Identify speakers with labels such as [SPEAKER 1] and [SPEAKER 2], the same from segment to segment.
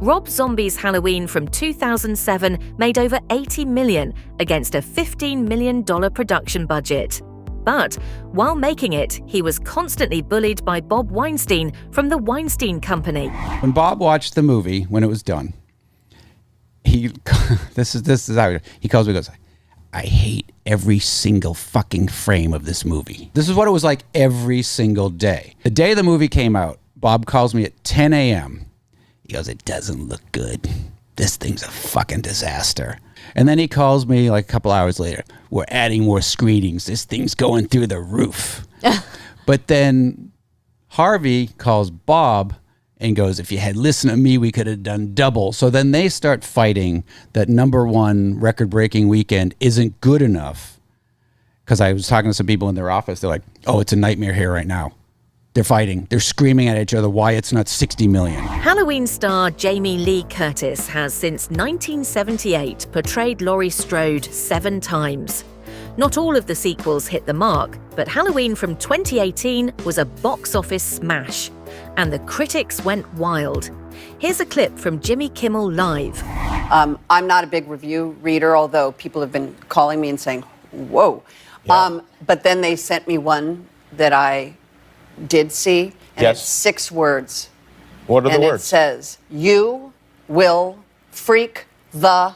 [SPEAKER 1] Rob Zombie's Halloween from 2007 made over $80 million against a $15 million production budget. But while making it, he was constantly bullied by Bob Weinstein from the Weinstein Company.
[SPEAKER 2] When Bob watched the movie, when it was done, this is how he calls me and goes, I hate every single fucking frame of this movie. This is what it was like every single day. The day the movie came out, Bob calls me at 10 a.m. He goes, it doesn't look good. This thing's a fucking disaster. And then he calls me like a couple hours later. We're adding more screenings. This thing's going through the roof. But then Harvey calls Bob and goes, if you had listened to me, we could have done double. So then they start fighting that #1 record-breaking weekend isn't good enough. Because I was talking to some people in their office. They're like, oh, it's a nightmare here right now. They're fighting. They're screaming at each other why it's not 60 million.
[SPEAKER 1] Halloween star Jamie Lee Curtis has since 1978 portrayed Laurie Strode 7 times. Not all of the sequels hit the mark, but Halloween from 2018 was a box office smash, and the critics went wild. Here's a clip from Jimmy Kimmel Live.
[SPEAKER 3] I'm not a big review reader, although people have been calling me and saying, whoa.
[SPEAKER 4] Yeah.
[SPEAKER 3] But then they sent me one that I did see, and
[SPEAKER 4] Yes.
[SPEAKER 3] it's 6 words.
[SPEAKER 4] What are the
[SPEAKER 3] And it
[SPEAKER 4] words?
[SPEAKER 3] says, you will freak the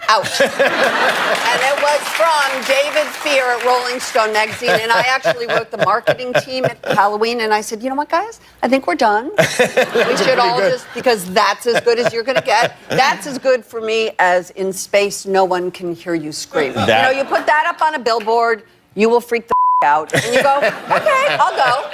[SPEAKER 3] out. And it was from David Fear at Rolling Stone magazine, and I actually wrote the marketing team at Halloween, and I said, you know what, guys? I think we're done. We should all just, because that's as good as you're going to get. That's as good for me as in space, no one can hear you scream. You know, you put that up on a billboard, you will freak the out, and you go, okay, I'll go.